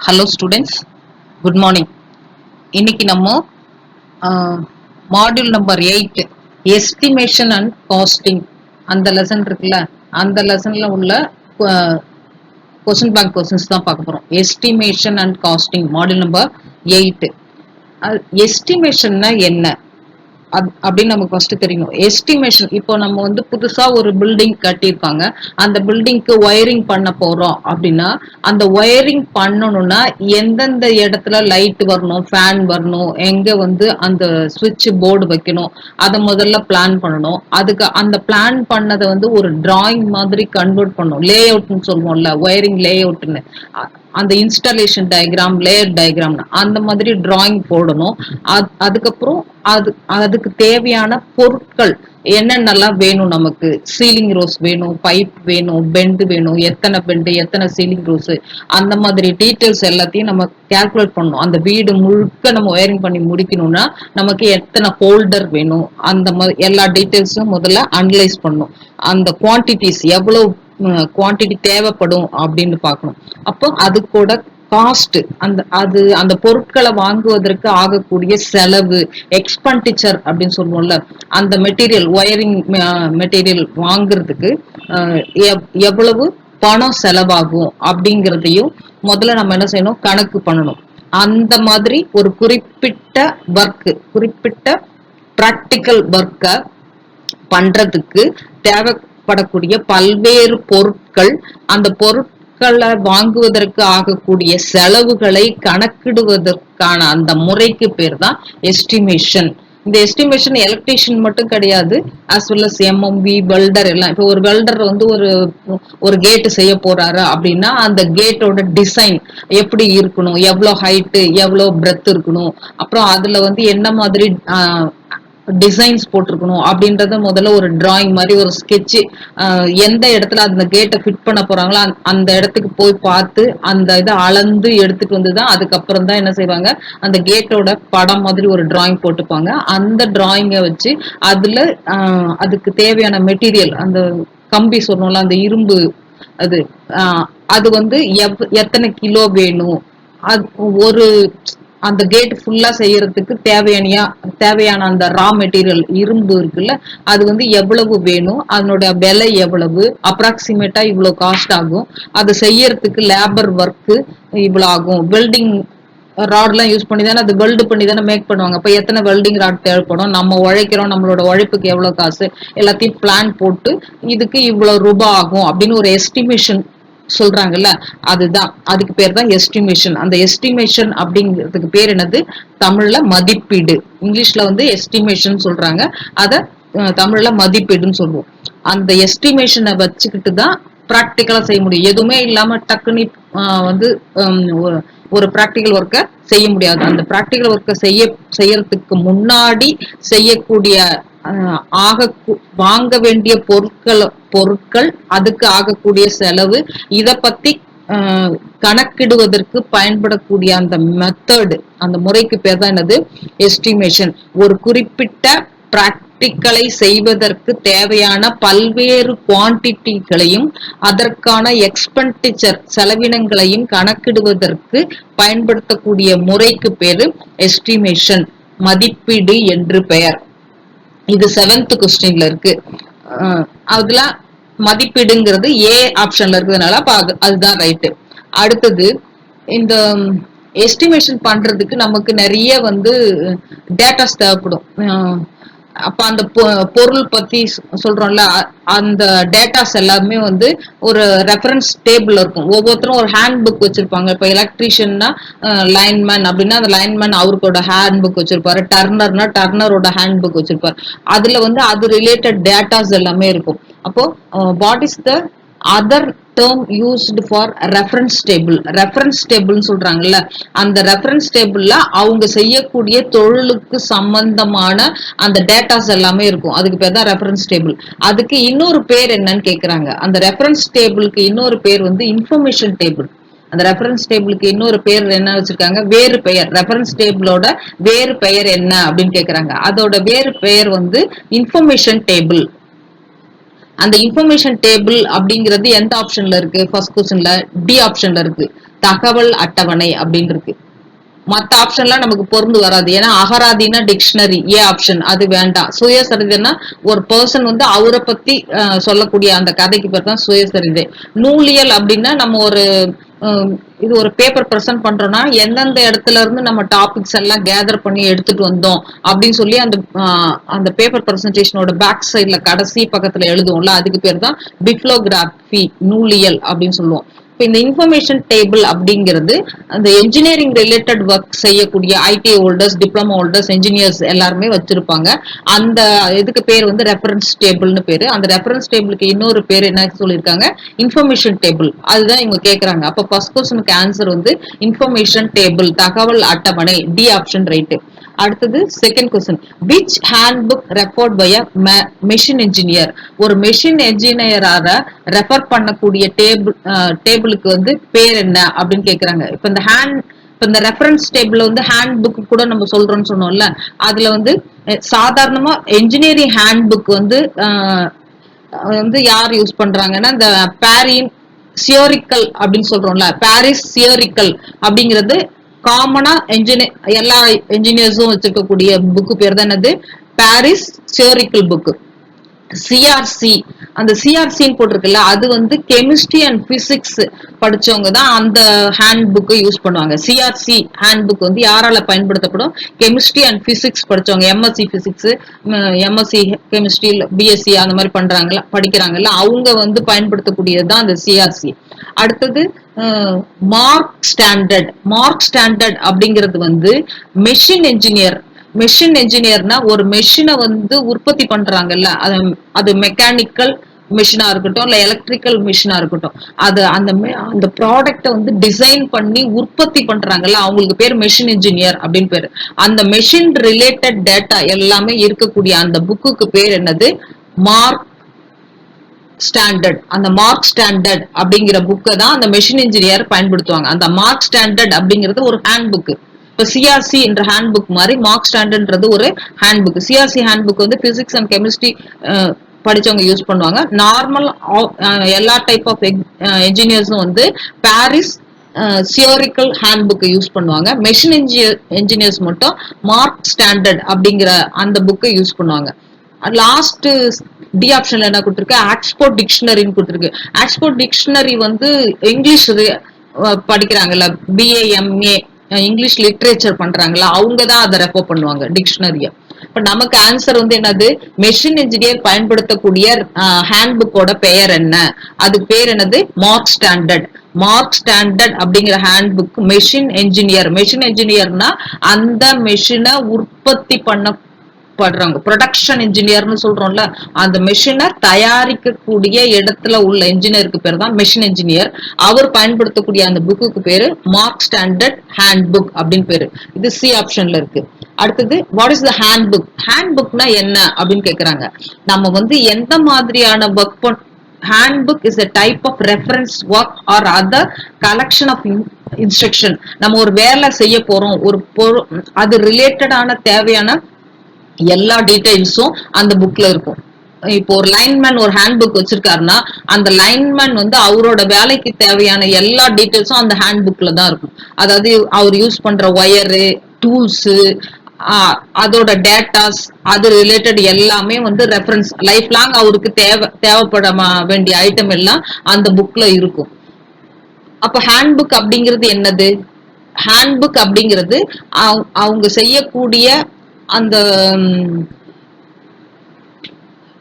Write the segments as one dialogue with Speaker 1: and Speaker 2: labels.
Speaker 1: Hello students, good morning. இன்னைக்கு நம்ம module number 8 estimation and costing அந்த லெசன் இருக்குல்ல, அந்த லெசன்ல உள்ள கொஸ்டின் பேங்க் கொஸ்டின்ஸ் தான் பார்க்க போறோம். Estimation and costing module number 8. எஸ்டிமேஷன்னா என்ன அப்படின்னு நமக்கு ஃபர்ஸ்ட் தெரியணும். எஸ்டிமேஷன், இப்போ நம்ம வந்து புதுசா ஒரு பில்டிங் கட்டியிருக்காங்க, அந்த பில்டிங்க்கு ஒயரிங் பண்ண போறோம் அப்படின்னா, அந்த ஒயரிங் பண்ணணும்னா எந்தெந்த இடத்துல லைட் வரணும், ஃபேன் வரணும், எங்க வந்து அந்த சுவிட்ச் போர்டு வைக்கணும், அதை முதல்ல பிளான் பண்ணணும். அதுக்கு அந்த பிளான் பண்ணதை வந்து ஒரு டிராயிங் மாதிரி கன்வெர்ட் பண்ணணும். லே அவுட்னு சொல்லுவோம்ல, ஒயரிங் லே அவுட்னு, அந்த இன்ஸ்டாலேஷன் டயக்ராம், லேயர் டயக்ராம், அந்த மாதிரி டிராயிங் போடணும். அதுக்கப்புறம் அதுக்கு தேவையான பொருட்கள் என்னென்னலாம் வேணும் நமக்கு. சீலிங் ரோஸ் வேணும், பைப் வேணும், பெண்டு வேணும், எத்தனை பெண்டு, எத்தனை சீலிங் ரோஸ், அந்த மாதிரி டீட்டெயில்ஸ் எல்லாத்தையும் நம்ம கால்குலேட் பண்ணணும். அந்த வீடு முழுக்க நம்ம ஒயரிங் பண்ணி முடிக்கணும்னா நமக்கு எத்தனை ஹோல்டர் வேணும், அந்த மாதிரி எல்லா டீட்டெயில்ஸும் முதல்ல அனலைஸ் பண்ணணும். அந்த குவான்டிட்டிஸ் எவ்வளவு குவான்டிட்டி தேவைப்படும் அப்படின்னு பார்க்கணும். அப்போ அது கூட காஸ்ட், அந்த பொருட்களை வாங்குவதற்கு ஆகக்கூடிய செலவு, எக்ஸ்பெண்டிச்சர் அப்படின்னு சொல்லுவோம்ல, அந்த மெட்டீரியல் ஒயரிங் மெட்டீரியல் வாங்குறதுக்கு எவ்வளவு பணம் செலவாகும் அப்படிங்கிறதையும் முதல்ல நம்ம என்ன செய்யணும், கணக்கு பண்ணணும். அந்த மாதிரி ஒரு குறிப்பிட்ட பிராக்டிக்கல் ஒர்க்கை பண்றதுக்கு தேவைப்படக்கூடிய பல்வேறு பொருட்கள், அந்த பொருட்களை வாங்குவதற்கு ஆகக்கூடிய செலவுகளை கணக்கிடுவதற்கான அந்த முறைக்கு பேர் தான் எஸ்டிமேஷன். இந்த எஸ்டிமேஷன் எலக்ட்ரீஷியன் மட்டும் கிடையாது, as well as MMP, welder எல்லாம். இப்போ ஒரு வெல்டர் வந்து ஒரு கேட் செய்ய போறாரு அப்படின்னா, அந்த கேட்டோட டிசைன் எப்படி இருக்கணும், எவ்வளவு ஹைட்டு, எவ்வளவு பிரெத் இருக்கணும், அப்புறம் அதுல வந்து என்ன மாதிரி டிசைன்ஸ் போட்டிருக்கணும் அப்படின்றத முதல்ல ஒரு டிராயிங் மாதிரி, ஒரு ஸ்கெட்ச், எந்த இடத்துல அந்த கேட்டை ஃபிட் பண்ண போறாங்களோ அந்த இடத்துக்கு போய் பார்த்து அந்த இதை அளந்து எடுத்துட்டு வந்துதான் அதுக்கப்புறம் தான் என்ன செய்வாங்க, அந்த கேட்டோட படம் மாதிரி ஒரு டிராயிங் போட்டுப்பாங்க. அந்த டிராயிங்கை வச்சு அதுல அதுக்கு தேவையான மெட்டீரியல், அந்த கம்பி சொன்னோம்ல, அந்த இரும்பு, அது அது வந்து எத்தனை கிலோ வேணும், ஒரு அந்த கேட் ஃபுல்லா செய்யறதுக்கு தேவையான அந்த ரா மெட்டீரியல் இரும்பு இருக்குல்ல, அது வந்து எவ்வளவு வேணும், அதனோட விலை எவ்வளவு, அப்ராக்சிமேட்டா இவ்வளவு காஸ்ட் ஆகும், அது செய்யறதுக்கு லேபர் ஒர்க் இவ்வளவு ஆகும். வெல்டிங் ராட் எல்லாம் யூஸ் பண்ணி தானே, அது வெல்டு பண்ணி தானே மேக் பண்ணுவாங்க. அப்ப எத்தனை வெல்டிங் ராட் தேவைப்படும், நம்ம உழைக்கிறோம், நம்மளோட உழைப்புக்கு எவ்வளவு காசு, எல்லாத்தையும் பிளான் போட்டு இதுக்கு இவ்வளவு ரூபாய் ஆகும் அப்படின்னு ஒரு எஸ்டிமேஷன் சொல்றாங்கல்ல, அதுக்கு பேர் தான் எஸ்டிமேஷன். அந்த எஸ்டிமேஷன் அப்படிங்கிறதுக்கு பேர் என்னது, தமிழ்ல மதிப்பீடு. இங்கிலீஷ்ல வந்து எஸ்டிமேஷன் சொல்றாங்க, அத தமிழ்ல மதிப்பீடுன்னு சொல்லுவோம். அந்த எஸ்டிமேஷனை வச்சுக்கிட்டு தான் பிராக்டிக்கலா செய்ய முடியும். எதுவுமே இல்லாம டக்குன்னு வந்து ஒரு பிராக்டிக்கல் ஒர்க்கை செய்ய முடியாது. அந்த பிராக்டிக்கல் ஒர்க்கை செய்யறதுக்கு முன்னாடி செய்யக்கூடிய வாங்க வேண்டிய பொருட்கள், அதுக்கு ஆகக்கூடிய செலவு, இத பத்தி கணக்கிடுவதற்கு பயன்படக்கூடிய அந்த மெத்தட், அந்த முறைக்கு பேர் தான் என்னது, எஸ்டிமேஷன். ஒரு குறிப்பிட்ட பிராக்டிக்கலை செய்வதற்கு தேவையான பல்வேறு குவான்டிட்டிகளையும் அதற்கான எக்ஸ்பெண்டிச்சர் செலவினங்களையும் கணக்கிடுவதற்கு பயன்படுத்தக்கூடிய முறைக்கு பேரு எஸ்டிமேஷன், மதிப்பீடு என்று பெயர். இது 7th கொஸ்டின்ல இருக்கு. அதுல மதிப்பீடுங்கிறது ஏ ஆப்ஷன்ல இருக்கிறதுனால அதுதான் ரைட்டு. அடுத்தது, இந்த எஸ்டிமேஷன் பண்றதுக்கு நமக்கு நிறைய வந்து டேட்டாஸ் தேவைப்படும். அப்ப அந்த பொருள் பத்தி சொல்றோம்ல, அந்த டேட்டாஸ் எல்லாமே வந்து ஒரு ரெஃபரன்ஸ் டேபிள் இருக்கும். ஒவ்வொருத்தரும் ஒரு ஹேண்ட் புக் வச்சிருப்பாங்க. இப்ப எலக்ட்ரீஷியன்னா லைன்மேன் அப்படின்னா அந்த லைன்மேன் அவருக்கோட ஹேண்ட் புக் வச்சிருப்பாரு, டர்னர்னா டர்னரோட ஹேண்ட் புக் வச்சிருப்பாரு. அதுல வந்து அது ரிலேட்டட் டேட்டாஸ் எல்லாமே இருக்கும். அப்போ what is the other term used for reference table? Reference table சொல்றாங்கல்ல, அந்த ரெஃபரன்ஸ் டேபிள்ல அவங்க செய்யக்கூடிய தொழிலுக்கு சம்பந்தமான அந்த டேட்டாஸ் எல்லாமே இருக்கும். அதுக்கு பேர் தான் ரெஃபரன்ஸ் டேபிள். அதுக்கு இன்னொரு பேர் என்னன்னு கேக்குறாங்க. அந்த ரெஃபரன்ஸ் டேபிளுக்கு இன்னொரு பேர் வந்து இன்ஃபர்மேஷன் டேபிள். அந்த ரெஃபரன்ஸ் டேபிளுக்கு இன்னொரு பேர் என்ன வச்சிருக்காங்க, வேறு பெயர். ரெஃபரன்ஸ் டேபிளோட வேறு பெயர் என்ன அப்படின்னு கேக்குறாங்க. அதோட வேறு பெயர் வந்து இன்ஃபர்மேஷன் டேபிள். அந்த இன்ஃபர்மேஷன் டேபிள் அப்படிங்கிறது எந்த ஆப்ஷன்ல இருக்கு, ஃபர்ஸ்ட் கொஸ்டின்ல டி ஆப்ஷன்ல இருக்கு. தகவல் அட்டவணை அப்படின்னு இருக்கு. மத்த ஆப்ஷன்லாம் நமக்கு பொருந்து வராது. ஏன்னா அகராதினா டிக்ஷனரி ஏ ஆப்ஷன், அது வேண்டாம். சுயசரிதைன்னா ஒரு பர்சன் வந்து அவரை பத்தி சொல்லக்கூடிய அந்த கதைக்கு பேர் தான் சுயசரிதை. நூலியல் அப்படின்னா நம்ம ஒரு இது ஒரு பேப்பர் ப்ரெசென்ட் பண்றோம்னா எந்தெந்த இடத்துல இருந்து நம்ம டாபிக்ஸ் எல்லாம் கேதர் பண்ணி எடுத்துட்டு வந்தோம் அப்படின்னு சொல்லி அந்த பேப்பர் ப்ரெசன்டேஷனோட பேக் சைட்ல கடைசி பக்கத்துல எழுதுவோம்ல, அதுக்கு பேர் தான் பிப்ளோகிராபி, நூலியல் அப்படின்னு சொல்லுவோம். இப்போ இந்த இன்ஃபர்மேஷன் டேபிள் அப்படிங்கிறது அந்த என்ஜினியரிங் ரிலேட்டட் ஒர்க் செய்யக்கூடிய ITI holders, diploma holders, engineers எல்லாருமே வச்சிருப்பாங்க. அந்த இதுக்கு பேர் வந்து ரெஃபரன்ஸ் டேபிள்னு பேரு. அந்த ரெஃபரன்ஸ் டேபிளுக்கு இன்னொரு பேர் என்ன சொல்லியிருக்காங்க, இன்ஃபர்மேஷன் டேபிள். அதுதான் இவங்க கேட்கறாங்க. அப்ப ஃபர்ஸ்ட் கொஸ்டினுக்கு ஆன்சர் வந்து இன்ஃபர்மேஷன் டேபிள், தகவல் அட்டவணை, டி ஆப்ஷன் ரைட். அடுத்தது second question, which handbook referred by a machine engineer. ஒரு மெஷின் என்ஜினியரால ரெஃபர் பண்ணக்கூடிய டேபிளுக்கு வந்து பேர் என்ன அப்படின்னு கேக்குறாங்க. இப்ப இந்த ரெஃபரன்ஸ் டேபிள் வந்து ஹேண்ட் புக் கூட நம்ம சொல்றோம்னு சொன்னோம்ல, அதுல வந்து சாதாரணமா என்ஜினியரிங் ஹேண்ட் புக் வந்து யார் யூஸ் பண்றாங்கன்னா இந்த பாரின் சியோரிக்கல் அப்படின்னு சொல்றோம்ல, பாரிஸ் சியோரிக்கல் அப்படிங்கிறது காமனா எல்லா என்ஜினியர்ஸும் வச்சிருக்கக்கூடிய புக்கு பேர் தான் என்னது, பாரிஸ் சியோரிக்கல் புக். சிஆர்சி, அந்த சிஆர்சின்னு போட்டிருக்குல்ல, அது வந்து கெமிஸ்ட்ரி அண்ட் பிசிக்ஸ் படிச்சவங்க தான் அந்த ஹேண்ட் புக்கை யூஸ் பண்ணுவாங்க. சிஆர்சி ஹேண்ட் புக் வந்து யாரால பயன்படுத்தப்படும், கெமிஸ்ட்ரி அண்ட் பிசிக்ஸ் படிச்சவங்க, MSc physics, MSc chemistry, BSc அந்த மாதிரி படிக்கிறாங்கல்ல, அவங்க வந்து பயன்படுத்தக்கூடியதுதான் அந்த சிஆர்சி. அடுத்தது மார்க் ஸ்டாண்டர்ட். மார்க் ஸ்டாண்டர்ட் அப்படிங்கிறது வந்து மெஷின் என்ஜினியர். மெஷின் என்ஜினியர்னா ஒரு மெஷினை வந்து உற்பத்தி பண்றாங்கல்ல, அது மெக்கானிக்கல் மிஷினா இருக்கட்டும் இல்ல எலக்ட்ரிக்கல் மிஷினா இருக்கட்டும், அது அந்த ப்ராடக்ட வந்து டிசைன் பண்ணி உற்பத்தி பண்றாங்கல்ல, அவங்களுக்கு பேர் மெஷின் இன்ஜினியர் அப்படின்னு பேரு. அந்த மெஷின் ரிலேட்டட் டேட்டா எல்லாமே இருக்கக்கூடிய அந்த புக்குக்கு பேர் என்னது, மார்க் ஸ்டாண்டர்ட். அந்த மார்க் ஸ்டாண்டர்ட் அப்படிங்கிற புக்கை தான் அந்த மெஷின் இன்ஜினியர் பயன்படுத்துவாங்க. அந்த மார்க் ஸ்டாண்டர்ட் அப்படிங்கிறது ஒரு ஹேண்ட் புக். இப்ப சிஆர்சி என்ற ஹேண்ட் புக் மாதிரி மார்க் ஸ்டாண்டர்ட்ன்றது ஒரு hand book. CRC hand book வந்து பிசிக்ஸ் அண்ட் கெமிஸ்ட்ரி படிச்சவங்க யூஸ் பண்ணுவாங்க. நார்மல் எல்லா டைப் ஆஃப் என்ஜினியர்ஸும் வந்து பாரிஸ் சியோரிக்கல் ஹேண்ட் புக்கை யூஸ் பண்ணுவாங்க. மெஷின் என்ஜினியர்ஸ் மட்டும் மார்க் ஸ்டாண்டர்ட் அப்படிங்கிற அந்த புக்கை யூஸ் பண்ணுவாங்க. லாஸ்ட் டி ஆப்ஷன்ல என்ன கொடுத்திருக்கு, ஆக்ஸ்போர்ட் டிக்ஷனரின்னு கொடுத்திருக்கு. ஆக்ஸ்போர்ட் டிக்ஷனரி வந்து இங்கிலீஷ் படிக்கிறாங்கல்ல, பிஏ எம்ஏ இங்கிலீஷ் லிட்ரேச்சர் பண்றாங்கல்ல, அவங்க தான் அதை ரெஃபர் பண்ணுவாங்க டிக்ஷனரிய. இப்ப நமக்கு ஆன்சர் வந்து என்னது, மெஷின் இன்ஜினியர் பயன்படுத்தக்கூடிய ஹேண்ட் புக்கோட பெயர் என்ன, அது பேர் என்னது, மார்க் ஸ்டாண்டர்ட். மார்க் ஸ்டாண்டர்ட் அப்படிங்கிற handbook machine engineer. Machine என்ஜினியர்னா அந்த மெஷினை உற்பத்தி படுறாங்க, ப்ரொடக்ஷன் இன்ஜினியர்னு சொல்றோம்ல, அந்த மெஷினை தயாரிக்கக்கூடிய இடத்துல உள்ள இன்ஜினியருக்கு பேர் தான் மெஷின் இன்ஜினியர். அவர் பயன்படுத்தக்கூடிய அந்த புக்குக்கு பேரு மார்க் ஸ்டாண்டர்ட் ஹேண்ட் புக் அப்படின்னு பேரு. இது சி ஆப்ஷன்ல இருக்கு. அடுத்தது, what is the handbook. ஹேண்ட் புக்னா என்ன அப்படின்னு கேக்குறாங்க. நம்ம வந்து எந்த மாதிரியான work handbook is a type of reference work or other collection of instruction. நம்ம ஒரு வேலை செய்ய போறோம், அது ரிலேட்டடான தேவையான எல்லா டீடைல்ஸும் அந்த புக்ல இருக்கும். இப்போ ஒரு லைன்மேன் ஒரு ஹேண்ட் புக் வச்சிருக்காருன்னா அந்த லைன்மேன் வந்து அவரோட வேலைக்கு தேவையான எல்லா டீடைல்ஸும் அந்த ஹேண்ட் புக்ல தான் இருக்கும். அதாவது அவர் யூஸ் பண்ற ஒயரு, டூல்ஸ், அதோட டேட்டாஸ், அது ரிலேட்டட் எல்லாமே வந்து ரெஃபரன்ஸ் லைஃப் லாங் அவருக்கு தேவைப்பட வேண்டிய ஐட்டம் எல்லாம் அந்த புக்ல இருக்கும். அப்ப ஹேண்ட் புக் அப்படிங்கிறது என்னது, ஹேண்ட் புக் அப்படிங்கிறது அவங்க செய்யக்கூடிய அந்த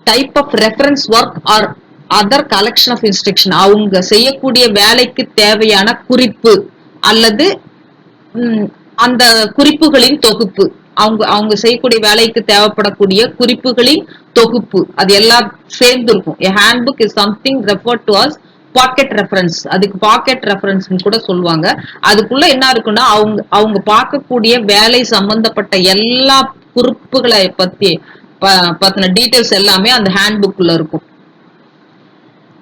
Speaker 1: type of reference work or other collection of instruction. அவங்க செய்யக்கூடிய வேலைக்கு தேவையான குறிப்பு அல்லது அந்த குறிப்புகளின் தொகுப்பு. அவங்க செய்யக்கூடிய வேலைக்கு தேவைப்படக்கூடிய குறிப்புகளின் தொகுப்பு, அது எல்லாம் சேர்ந்து இருக்கும். A handbook is something referred to as pocket reference. அதுக்கு பாக்கெட் ரெஃபரன்ஸ் கூட சொல்லுவாங்க. அதுக்குள்ள என்ன இருக்குன்னா அவங்க பார்க்கக்கூடிய வேலை சம்பந்தப்பட்ட எல்லா குறிப்புகளை பத்தின டீடைல்ஸ் எல்லாமே அந்த ஹேண்ட் புக்ல இருக்கும்.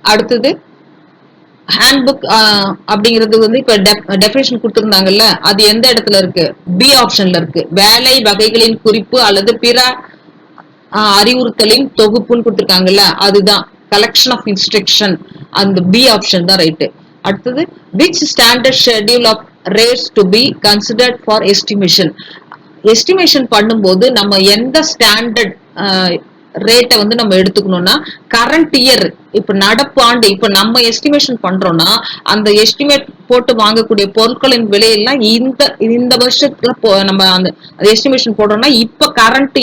Speaker 1: அடுத்தது, ஹேண்ட் புக் அப்படிங்கிறது வந்து இப்ப டெஃபினிஷன் கொடுத்திருந்தாங்கல்ல, அது எந்த இடத்துல இருக்கு, பி ஆப்ஷன்ல இருக்கு. வேலை வகைகளின் குறிப்பு அல்லது பிற அறிவுறுத்தலின் தொகுப்புன்னு கொடுத்திருக்காங்கல்ல, அதுதான் கலெக்ஷன் ஆஃப் இன்ஸ்ட்ரக்ஷன். அந்த பி ஆப்ஷன் தான் ரைட்டு. அடுத்தது which standard schedule of rates to be considered for estimation. Estimation பண்ணும்போது நம்ம எந்த ஸ்டாண்டர்ட் ரேட்டை வந்து நம்ம எடுத்துக்கணும்னா கரண்ட் இயர், இப்ப நடப்பு ஆண்டு, இப்ப நம்ம எஸ்டிமேஷன் பண்றோம்னா அந்த எஸ்டிமேட் போட்டு வாங்கக்கூடிய பொருட்களின் விலையெல்லாம் இந்த வருஷத்துல நம்ம அந்த எஸ்டிமேஷன் போடுறோம்னா இப்ப கரண்ட்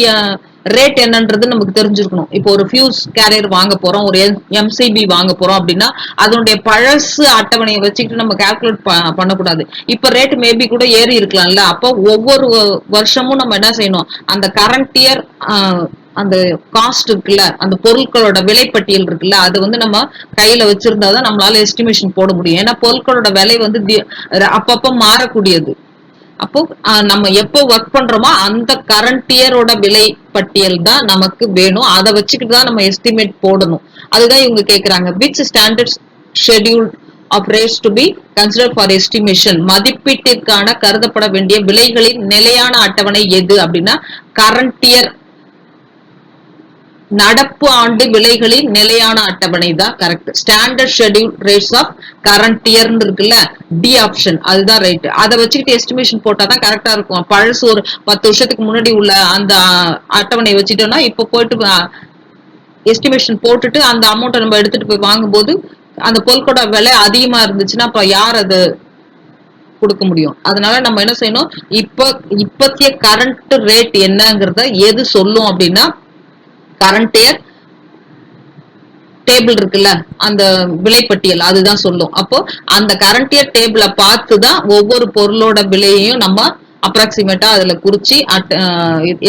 Speaker 1: ரேட் என்னன்றது நமக்கு தெரிஞ்சிருக்கணும். இப்போ ஒரு ஃபியூஸ் கேரியர் வாங்க போறோம், ஒரு எம்சிபி வாங்க போறோம் அப்படின்னா அதனுடைய பழசு அட்டவணையை வச்சுக்கிட்டு நம்ம கால்குலேட் பண்ணக்கூடாது. இப்ப ரேட் மேபி கூட ஏறி இருக்கலாம்ல. அப்போ ஒவ்வொரு வருஷமும் நம்ம என்ன செய்யணும், அந்த கரண்ட் இயர் அந்த காஸ்ட் இருக்குல்ல, அந்த பொருட்களோட விலைப்பட்டியல் இருக்குல்ல, அது வந்து நம்ம கையில வச்சிருந்தாதான் நம்மளால எஸ்டிமேஷன் போட முடியும். ஏன்னா பொருட்களோட விலை வந்து அப்பப்ப மாறக்கூடியது. அப்போ நம்ம எப்போ ஒர்க் பண்றோமோ அந்த கரண்ட் இயரோட விலை பட்டியல் தான் நமக்கு வேணும். அதை வச்சுக்கிட்டு தான் நம்ம எஸ்டிமேட் போடணும். அதுதான் இவங்க கேக்குறாங்க, which standard schedule of rates to be consider for estimation. மதிப்பீட்டிற்கான கருதப்பட வேண்டிய விலைகளின் நிலையான அட்டவணை எது அப்படின்னா கரண்ட் இயர், நடப்பு ஆண்டு விலைகளின் நிலையான அட்டவணை தான் correct. Standard schedule rates of current year இருக்குல்ல, டி ஆப்ஷன், அதுதான் ரைட். அதை வச்சுக்கிட்டு எஸ்டிமேஷன் போட்டா தான் கரெக்டா இருக்கும். பழசு ஒரு 10 வருஷத்துக்கு முன்னாடி உள்ள அந்த அட்டவணை வச்சுட்டோம்னா இப்ப போயிட்டு எஸ்டிமேஷன் போட்டுட்டு அந்த அமௌண்ட்டை நம்ம எடுத்துட்டு போய் வாங்கும்போது அந்த பொருட்களோட விலை அதிகமா இருந்துச்சுன்னா அப்ப யார் அது கொடுக்க முடியும்? அதனால நம்ம என்ன செய்யணும், இப்பத்திய கரண்ட் ரேட் என்னங்கிறத எது சொல்லும் அப்படின்னா கரண்ட் இயர் டேபிள் இருக்குல்ல, அந்த விலைப்பட்டியல் அதுதான் சொல்லும். அப்போ அந்த கரண்ட் இயர் டேபிளை பார்த்துதான் ஒவ்வொரு பொருளோட விலையையும் நம்ம அப்ராக்சிமேட்டா அதுல குறிச்சு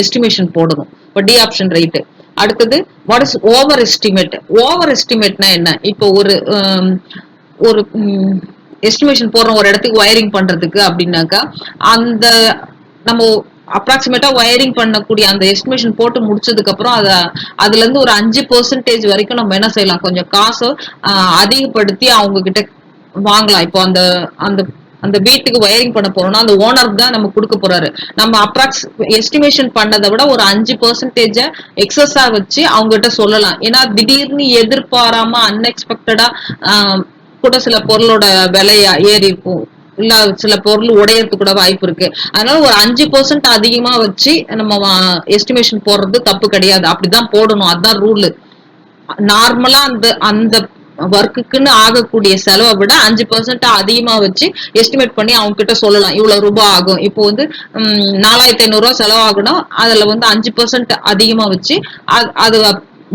Speaker 1: எஸ்டிமேஷன் போடணும். இப்போ டி ஆப்ஷன் ரைட்டு. அடுத்தது வாட் இஸ் ஓவர் எஸ்டிமேட். ஓவர் எஸ்டிமேட்னா என்ன? இப்போ ஒரு எஸ்டிமேஷன் போடுறோம் ஒரு இடத்துக்கு வயரிங் பண்றதுக்கு அப்படின்னாக்கா அந்த நம்ம அப்ராக்சிமேட்டா வயரிங் பண்ணக்கூடிய அந்த எஸ்டிமேஷன் போட்டு முடிச்சதுக்கு அப்புறம் அதுல இருந்து ஒரு 5% வரைக்கும் நம்ம என்ன செய்யலாம், கொஞ்சம் காசை அதிகப்படுத்தி அவங்க கிட்ட வாங்கலாம். இப்போ அந்த அந்த அந்த வீட்டுக்கு வயரிங் பண்ண போறோம்னா அந்த ஓனருக்கு தான் நம்ம கொடுக்க போறாரு. நம்ம எஸ்டிமேஷன் பண்ணதை விட ஒரு 5% எக்ஸஸா வச்சு அவங்க கிட்ட சொல்லலாம். ஏன்னா திடீர்னு எதிர்பாராம அன்எக்ஸ்பெக்டடா கூட சில பொருளோட விலை ஏறி இருக்கும், இல்ல சில பொருள் உடையறதுக்கு கூட வாய்ப்பு இருக்கு. அதனால ஒரு 5% அதிகமா வச்சு நம்ம எஸ்டிமேஷன் போடுறது தப்பு கிடையாது. அப்படிதான் போடணும், அதுதான் ரூல். நார்மலா அந்த அந்த ஒர்க்குன்னு ஆகக்கூடிய செலவை விட 5% அதிகமா வச்சு எஸ்டிமேட் பண்ணி அவங்க கிட்ட சொல்லலாம் இவ்வளவு ரூபாய் ஆகும். இப்போ வந்து 4500 ரூபாய் செலவாகணும், அதுல வந்து 5% அதிகமா வச்சு அது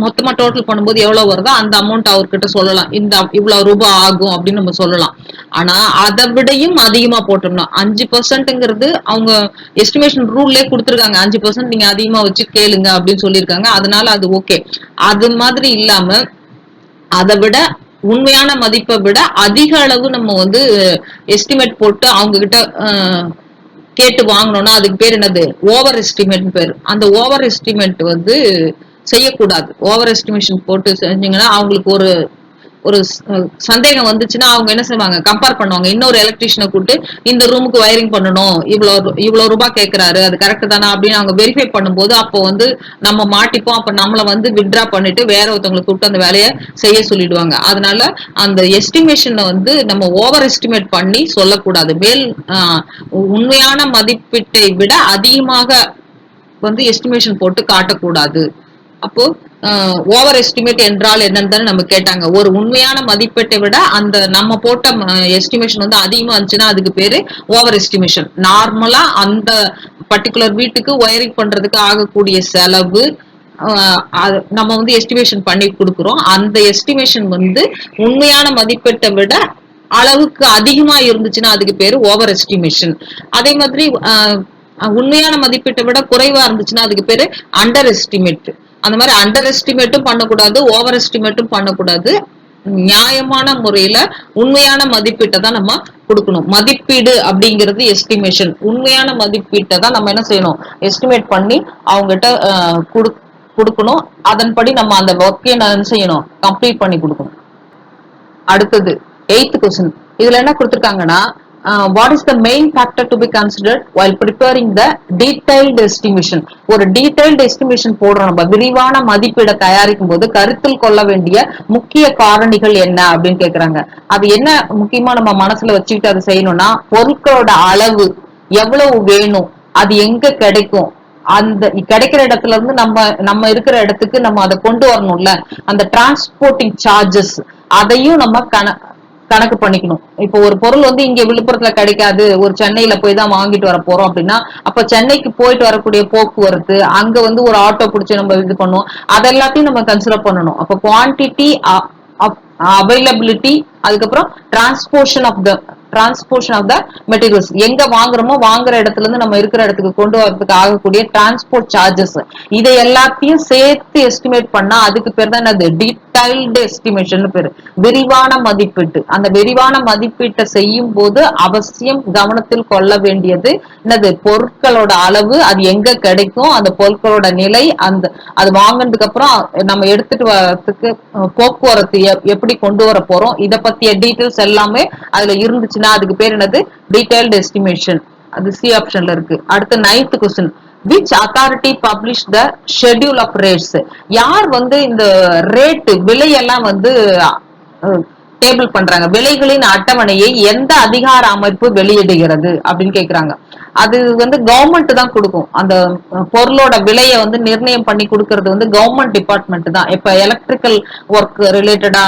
Speaker 1: மொத்தமா டோட்டல் பண்ணும்போது எவ்வளவு வருதோ அந்த அமௌண்ட் அவர்கிட்ட சொல்லலாம், இந்த இவ்வளவு ரூபாய் ஆகும் அப்படின்னு நம்ம சொல்லலாம். ஆனா அதை விடையும் அதிகமா போட்டோம்னா 5%ங்கிறது அவங்க எஸ்டிமேஷன் ரூல்லே கொடுத்துருக்காங்க, 5% நீங்க அதிகமா வச்சு கேளுங்க அப்படின்னு சொல்லியிருக்காங்க. அதனால அது ஓகே. அது மாதிரி இல்லாம அதை விட உண்மையான மதிப்பை விட அதிக அளவு நம்ம வந்து எஸ்டிமேட் போட்டு அவங்க கிட்ட கேட்டு வாங்கணும்னா அதுக்கு பேர் என்னது, ஓவர் எஸ்டிமேட் பேர். அந்த ஓவர் எஸ்டிமேட் வந்து செய்யக்கூடாது. ஓவர் எஸ்டிமேஷன் போட்டு செஞ்சீங்கன்னா அவங்களுக்கு ஒரு சந்தேகம் வந்துச்சுன்னா அவங்க என்ன செய்வாங்க, கம்பேர் பண்ணுவாங்க. இன்னொரு எலக்ட்ரீஷியனை கூப்பிட்டு இந்த ரூமுக்கு வயரிங் பண்ணணும், இவ்வளவு ரூபாய் கேட்கிறாரு, அது கரெக்ட் தானே அப்படின்னு அவங்க வெரிஃபை பண்ணும்போது அப்போ வந்து நம்ம மாட்டிப்போம். அப்ப நம்மள வந்து வித்ட்ரா பண்ணிட்டு வேற ஒருத்தவங்களை கூப்பிட்டு அந்த வேலையை செய்ய சொல்லிடுவாங்க. அதனால அந்த எஸ்டிமேஷனை வந்து நம்ம ஓவர் எஸ்டிமேட் பண்ணி சொல்லக்கூடாது. உண்மையான மதிப்பீட்டை விட அதிகமாக வந்து எஸ்டிமேஷன் போட்டு காட்டக்கூடாது. அப்போ ஓவர் எஸ்டிமேட் என்றால் என்னன்னு நம்ம கேட்டாங்க. ஒரு உண்மையான மதிப்பீட்டை விட அந்த நம்ம போட்ட எஸ்டிமேஷன் வந்து அதிகமா இருந்துச்சுன்னா அதுக்கு பேரு ஓவர் எஸ்டிமேஷன். நார்மலா அந்த பர்டிகுலர் வீட்டுக்கு ஒயரிங் பண்றதுக்கு ஆகக்கூடிய செலவு நம்ம வந்து எஸ்டிமேஷன் பண்ணி கொடுக்குறோம். அந்த எஸ்டிமேஷன் வந்து உண்மையான மதிப்பீட்டை விட அளவுக்கு அதிகமா இருந்துச்சுன்னா அதுக்கு பேரு ஓவர் எஸ்டிமேஷன். அதே மாதிரி உண்மையான மதிப்பீட்டை விட குறைவா இருந்துச்சுன்னா அதுக்கு பேரு அண்டர் எஸ்டிமேட். அந்த மாதிரி அண்டர் எஸ்டிமேட்டும் பண்ணக்கூடாது, ஓவர் எஸ்டிமேட்டும் பண்ணக்கூடாது. நியாயமான முறையில உண்மையான மதிப்பீட்டை தான் நம்ம கொடுக்கணும். மதிப்பீடு அப்படிங்கிறது எஸ்டிமேஷன். உண்மையான மதிப்பீட்டை தான் நம்ம என்ன செய்யணும், எஸ்டிமேட் பண்ணி அவங்ககிட்ட கொடுக்கணும். அதன்படி நம்ம அந்த ஒர்க்கை என்ன செய்யணும், கம்ப்ளீட் பண்ணி கொடுக்கணும். அடுத்தது 8th கொஸ்டின். இதுல என்ன கொடுத்திருக்காங்கன்னா what is the main factor to be considered while preparing the detailed estimation? ஒரு detailed estimation போடுறோம், நம்ம விரிவான மதிப்பீட தயாரிக்கும் போது கருத்தில் கொள்ள வேண்டிய முக்கிய காரணிகள் என்ன அப்படின்னு கேக்குறாங்க. அது என்ன முக்கியமா நம்ம மனசுல வச்சுக்கிட்டு அதை செய்யணும்னா, பொருட்களோட அளவு எவ்வளவு வேணும், அது எங்க கிடைக்கும், அந்த கிடைக்கிற இடத்துல இருந்து நம்ம நம்ம இருக்கிற இடத்துக்கு நம்ம அதை கொண்டு வரணும்ல, அந்த டிரான்ஸ்போர்ட்டிங் சார்ஜஸ் அதையும் நம்ம கணக்கு பண்ணிக்கணும். இப்போ ஒரு பொருள் வந்து இங்க விழுப்புரத்துல கிடைக்காது, ஒரு சென்னையில போய் தான் வாங்கிட்டு வர போறோம் அப்படின்னா, அப்ப சென்னைக்கு போயிட்டு வரக்கூடிய போக்குவரத்து, அங்க வந்து ஒரு ஆட்டோ பிடிச்சி நம்ம இது பண்ணுவோம், அதெல்லாத்தையும் நம்ம கன்சிடர் பண்ணணும். அப்ப குவான்டிட்டி, அவைலபிலிட்டி, அதுக்கப்புறம் டிரான்ஸ்போர்ஷன் ஆஃப் த மெட்டீரியல்ஸ், எங்க வாங்குறோமோ வாங்குற இடத்துல இருந்து நம்ம இருக்கிற இடத்துக்கு கொண்டு வரதுக்கு ஆகக்கூடிய டிரான்ஸ்போர்ட் சார்ஜஸ், இதை எல்லாத்தையும் சேர்த்து எஸ்டிமேட் பண்ணா அதுக்கு பேர் தான் என்னது, டீடைல்டு எஸ்டிமேஷன் பேரு, விரிவான மதிப்பீட்டு. அந்த விரிவான மதிப்பீட்டை செய்யும் போது அவசியம் கவனத்தில் கொள்ள வேண்டியது என்னது, பொருட்களோட அளவு, அது எங்க கிடைக்கும், அந்த பொருட்களோட நிலை, அந்த அது வாங்கினதுக்கு அப்புறம் நம்ம எடுத்துட்டு வரதுக்கு போக்குவரத்து எப்படி கொண்டு வர போறோம், இத பத்திய டீடைல்ஸ் எல்லாமே அதுல இருந்துச்சுன்னா அதுக்கு பேர் என்னது, டீடைல்டு எஸ்டிமேஷன். அது சி ஆப்ஷன்ல இருக்கு. அடுத்து 9th question, which authority publish the schedule of rates? யார் வந்து இந்த ரேட் விலையெல்லாம் வந்து டேபிள் பண்றாங்க, விலைகளின் அட்டவணையை எந்த அதிகார அமைப்பு வெளியிடுகிறது அப்படின்னு கேக்குறாங்க. அது வந்து கவர்மெண்ட் தான் கொடுக்கும். அந்த பொருளோட விலையை வந்து நிர்ணயம் பண்ணி கொடுக்கறது வந்து கவர்மெண்ட் டிபார்ட்மெண்ட் தான். இப்ப எலக்ட்ரிக்கல் ஒர்க் ரிலேட்டடா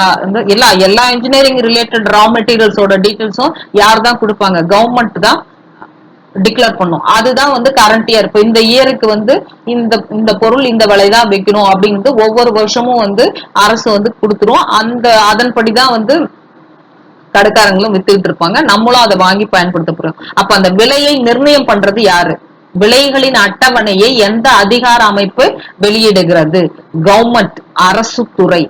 Speaker 1: எல்லா இன்ஜினியரிங் ரிலேட்டட் ரா மெட்டீரியல்ஸோட டீடைல்ஸும் யார் தான் கொடுப்பாங்க, கவர்மெண்ட் தான் டிக்ளேர் பண்ணும். அதுதான் வந்து கரண்ட் இயர், இப்ப இந்த இயருக்கு வந்து இந்த பொருள் இந்த விலைதான் வைக்கணும் அப்படிங்கிறது ஒவ்வொரு வருஷமும் வந்து அரசு வந்து கொடுத்துரும். அதன்படிதான் வந்து கடைக்காரங்களும் வித்துக்கிட்டு இருப்பாங்க, நம்மளும் அதை வாங்கி பயன்படுத்த போறோம். அப்ப அந்த விலையை நிர்ணயம் பண்றது யாரு, விலைகளின் அட்டவணையை எந்த அதிகார அமைப்பு வெளியிடுகிறது, கவர்மெண்ட், அரசு துறை.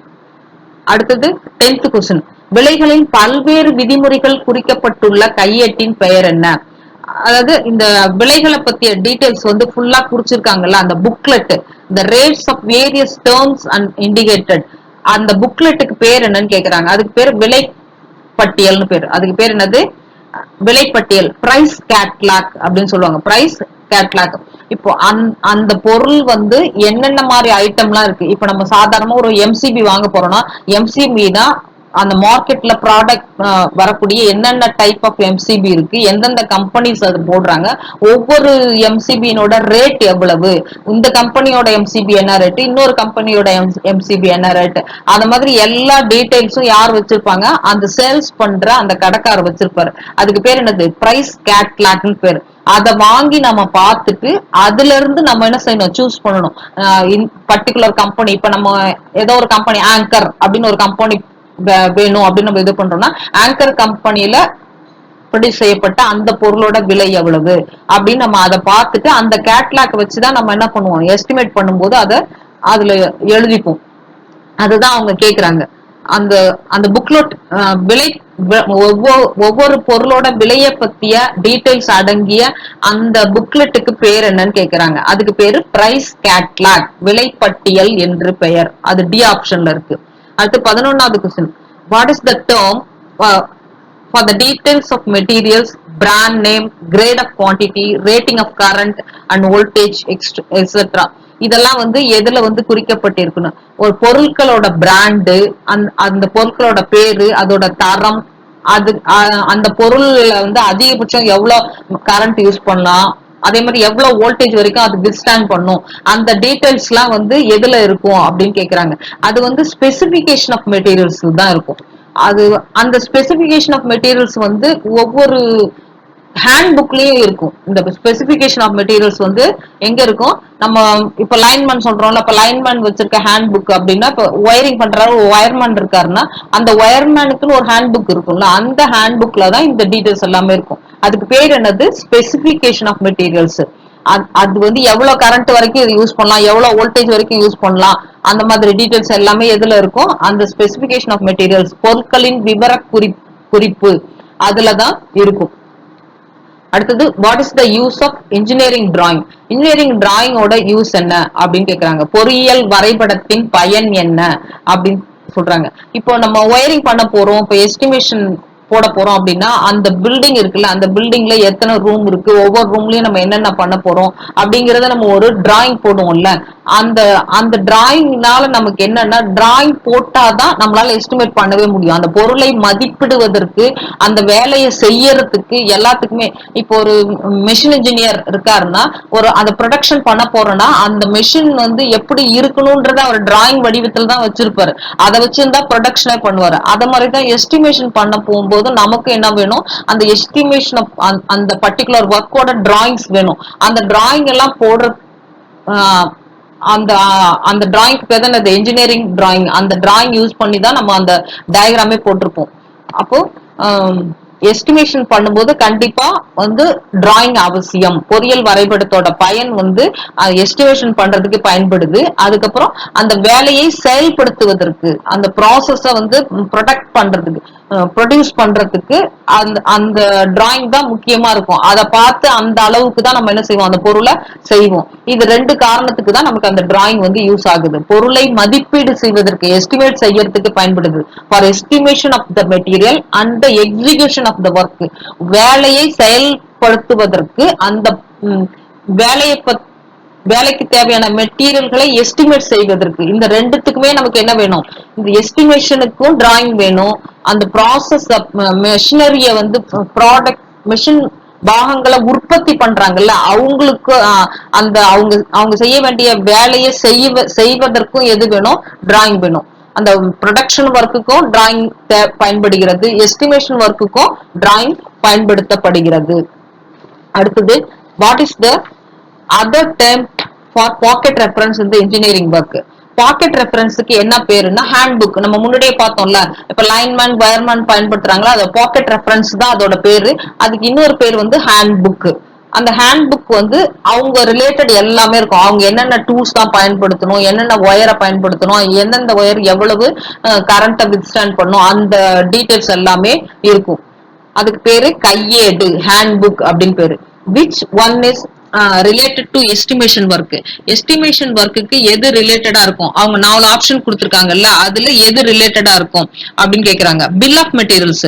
Speaker 1: அடுத்தது 10th கொஸ்டின், விலைகளின் பல்வேறு விதிமுறைகள் குறிக்கப்பட்டுள்ள கையேட்டின் பெயர் என்ன? அதாவது இந்த விலைகளை பத்திய டீடைல்ஸ் வந்து ஃபுல்லா குறிச்சிருக்காங்கல்ல, அந்த புக்லெட், இந்த rates of various terms and indicated, அந்த புக்லெட்டுக்கு பேர் என்னன்னு கேக்குறாங்க. அதுக்கு பேர் விலை பட்டியல்னு பேரு. அதுக்கு பேர் என்னது, விலைப்பட்டியல், பிரைஸ் கேட்லாக் அப்படின்னு சொல்லுவாங்க, பிரைஸ் கேட்லாக். இப்போ அந்த பொருள் வந்து என்னென்ன மாதிரி ஐட்டம்லாம் இருக்கு. இப்ப நம்ம சாதாரணமா ஒரு எம்சிபி வாங்க போறோம்னா, எம்சிபி தான் அந்த மார்க்கெட்ல ப்ராடக்ட் வரக்கூடிய என்னென்ன டைப் ஆஃப் எம்சிபி இருக்கு, எந்தெந்த கம்பெனிஸ் அது போடுறாங்க, ஒவ்வொரு எம்சிபியோட ரேட் எவ்வளவு, இந்த கம்பெனியோட எம்சிபி என்ன ரேட், இன்னொரு கம்பெனியோட எம்சிபி என்ன ரேட், அந்த மாதிரி எல்லா டீடைல்ஸும் யார் வச்சிருப்பாங்க, அந்த சேல்ஸ் பண்ற அந்த கடைக்காரர் வச்சிருப்பாரு. அதுக்கு பேர் என்னது, பிரைஸ் கேட்லாக்னு பேரு. அதை வாங்கி நம்ம பார்த்துட்டு அதுல இருந்து நம்ம என்ன செய்யணும், சூஸ் பண்ணணும். பர்டிகுலர் கம்பெனி, இப்ப நம்ம ஏதோ ஒரு கம்பெனி ஆங்கர் அப்படின்னு ஒரு கம்பெனி வேணும் அப்படின்னு நம்ம இது பண்றோம்னா, ஆங்கர் கம்பெனியில ப்ரொடியூஸ் செய்யப்பட்ட அந்த பொருளோட விலை எவ்வளவு அப்படின்னு நம்ம அதை பார்த்துட்டு அந்த கேட்லாக் வச்சுதான் நம்ம என்ன பண்ணுவோம், எஸ்டிமேட் பண்ணும்போது அதை அதுல எழுதிப்போம். அதுதான் அவங்க கேக்குறாங்க. அந்த அந்த புக்லெட் விலை, ஒவ்வொரு பொருளோட விலைய பத்திய டீடைல்ஸ் அடங்கிய அந்த புக்லெட்டுக்கு பேர் என்னன்னு கேக்குறாங்க. அதுக்கு பேரு பிரைஸ் கேட்லாக், விலைப்பட்டியல் என்று பெயர். அது டி ஆப்ஷன்ல இருக்கு. அடுத்து 11வது question, what is the term for the details of materials, brand name, grade of quantity, rating of current and voltage, etc. இதெல்லாம் வந்து எதுல வந்து குறிக்கப்பட்டிருக்கணும், ஒரு பொருட்களோட பிராண்டு, அந்த பொருட்களோட பேரு, அதோட தரம், அது அந்த பொருள்ல வந்து அதிகபட்சம் எவ்வளவு கரண்ட் யூஸ் பண்ணலாம், அதே மாதிரி எவ்வளவு வோல்டேஜ் வரைக்கும் அது வித்ஸ்டாண்ட் பண்ணும், அந்த டீடைல்ஸ் எல்லாம் வந்து எதுல இருக்கும் அப்படின்னு கேக்குறாங்க. அது வந்து ஸ்பெசிபிகேஷன் ஆஃப் மெட்டீரியல்ஸ் தான் இருக்கும். அது அந்த ஸ்பெசிபிகேஷன் ஆஃப் மெட்டீரியல்ஸ் வந்து ஒவ்வொரு ஹேண்ட் புக்லயும் இருக்கும். இந்த ஸ்பெசிபிகேஷன் ஆஃப் மெட்டீரியல்ஸ் வந்து எங்க இருக்கும், நம்ம இப்ப லைன்மேன் சொல்றோம்ல, இப்ப லைன்மேன் வச்சிருக்க ஹேண்ட் புக் அப்படின்னா, இப்ப ஒயரிங் பண்றாரு ஒரு ஒயர்மேன் இருக்காருன்னா அந்த ஒயர்மேனுக்குன்னு ஒரு ஹேண்ட் புக் இருக்கும்ல, அந்த ஹேண்ட் புக்ல தான் இந்த டீடைல்ஸ் எல்லாமே இருக்கும். அதுக்கு பேர் என்னது, ஸ்பெசிபிகேஷன் ஆஃப் மெட்டீரியல்ஸ். அது வந்து எவ்வளவு கரண்ட் வரைக்கும் இது யூஸ் பண்ணலாம், எவ்வளவு வோல்டேஜ் வரைக்கும் யூஸ் பண்ணலாம், அந்த மாதிரி டீடைல்ஸ் எல்லாமே எதுல இருக்கும், அந்த ஸ்பெசிபிகேஷன் ஆஃப் மெட்டீரியல்ஸ், பொருட்களின் விவர குறிப்பு அதுலதான் இருக்கும். அடுத்தது, what is the use of engineering drawing? Engineering டிராயிங்கோட யூஸ் என்ன அப்படின்னு கேக்குறாங்க. பொறியியல் வரைபடத்தின் பயன் என்ன அப்படின்னு சொல்றாங்க. இப்போ நம்ம ஒயரிங் பண்ண போறோம், இப்போ எஸ்டிமேஷன் போட போறோம் அப்படின்னா அந்த பில்டிங் இருக்குல்ல, அந்த பில்டிங்ல எத்தனை ரூம் இருக்கு, ஒவ்வொரு ரூம்லயும் நம்ம என்னென்ன பண்ண போறோம் அப்படிங்கறத நம்ம ஒரு டிராயிங் போடுவோம்ல. அந்த அந்த டிராயிங்னால நமக்கு என்னன்னா, டிராயிங் போட்டாதான் நம்மளால எஸ்டிமேட் பண்ணவே முடியும். அந்த பொருளை மதிப்பிடுவதற்கு, அந்த வேலையை செய்யறதுக்கு, எல்லாத்துக்குமே. இப்போ ஒரு மெஷின் இன்ஜினியர் இருக்காருன்னா, அந்த ப்ரொடக்ஷன் பண்ண போறோம்னா அந்த மெஷின் வந்து எப்படி இருக்கணும்ன்றத அவர் டிராயிங் வடிவத்தில் தான் வச்சிருப்பாரு. அதை வச்சிருந்தா ப்ரொடக்ஷனே பண்ணுவாரு. அத மாதிரிதான் எஸ்டிமேஷன் பண்ண போகும்போது நமக்கு என்ன வேணும், அந்த எஸ்டிமேஷன் அந்த பர்டிகுலர் ஒர்க்கோட டிராயிங்ஸ் வேணும். அந்த டிராயிங் எல்லாம் போடுற அந்த அந்த டிராயிங்க்கு பேர் தான் இன்ஜினியரிங் டிராயிங். அந்த டிராயிங் யூஸ் பண்ணி தான் நம்ம அந்த டயக்ராமே போட்டிருப்போம். அப்போ எஸ்டிமேஷன் பண்ணும்போது கண்டிப்பா வந்து டிராயிங் அவசியம். பொறியியல் வரைபடத்தோட பயன் வந்து எஸ்டிமேஷன் பண்றதுக்கு பயன்படுது. அதுக்கப்புறம் அந்த வேலையை செயல்படுத்துவதற்கு, அந்த ப்ராசஸ வந்து ப்ரொடக்ட் பண்றதுக்கு, ப்ரொடியூஸ் பண்றதுக்கு அந்த அந்த டிராயிங் தான் முக்கியமா இருக்கும். அதை பார்த்து அந்த அளவுக்கு தான் நம்ம என்ன செய்வோம், அந்த பொருளை செய்வோம். இது ரெண்டு காரணத்துக்கு தான் நமக்கு அந்த டிராயிங் வந்து யூஸ் ஆகுது. பொருளை மதிப்பீடு செய்வதற்கு, எஸ்டிமேட் செய்யறதுக்கு பயன்படுது. For estimation of the material and the execution of the work. வேலையை செயல்படுத்துவதற்கு, அந்த வேலையை வேலைக்கு தேவையான மெட்டீரியல்களை எஸ்டிமேட் செய்வதற்கு, இந்த ரெண்டுத்துக்குமே நமக்கு என்ன வேணும், இந்த எஸ்டிமேஷனுக்கும் டிராயிங் வேணும். அந்த ப்ராசஸ் மெஷினரிய வந்து ப்ராடக்ட் மெஷின் பாகங்களை உற்பத்தி பண்றாங்கல்ல, அவங்களுக்கு அந்த அவங்க அவங்க செய்ய வேண்டிய வேலையை செய்வதற்கும் எது வேணும், டிராயிங் வேணும். அந்த ப்ரொடக்ஷன் ஒர்க்குக்கும் டிராயிங் பயன்படுகிறது, எஸ்டிமேஷன் ஒர்க்குக்கும் டிராயிங் பயன்படுத்தப்படுகிறது. அடுத்தது, what is the other term for pocket reference இந்த இன்ஜினியரிங் ஒர்க்? பாக்கெட் ரெஃபரன்ஸுக்கு என்ன பேருன்னா ஹேண்ட் புக். நம்ம முன்னாடியே பார்த்தோம்ல, இப்ப லைன்மேன் வயர்மேன் பயன்படுத்துறாங்களா, அது பாக்கெட் ரெஃபரன்ஸ் தான் அதோட பேரு. அதுக்கு இன்னொரு பேர் வந்து ஹேண்ட் புக். அந்த ஹேண்ட் புக் வந்து அவங்க ரிலேட்டட் எல்லாமே இருக்கும். அவங்க என்னென்ன டூல்ஸ் தான் பயன்படுத்தணும், என்னென்ன ஒயரை பயன்படுத்தணும், எந்தெந்த ஒயர் எவ்வளவு கரண்ட்டை வித்ஸ்டாண்ட் பண்ணும், அந்த டீடைல்ஸ் எல்லாமே இருக்கும். அதுக்கு பேரு கையேடு, ஹேண்ட் புக் அப்படின்னு பேரு. Which one is related to estimation work? Estimation ஒர்க்குக்கு எது ரிலேட்டடா இருக்கும்? அவங்க 4 ஆப்ஷன் கொடுத்திருக்காங்கல்ல, அதுல எது ரிலேட்டடா இருக்கும் அப்படின்னு கேக்குறாங்க. Bill of materials.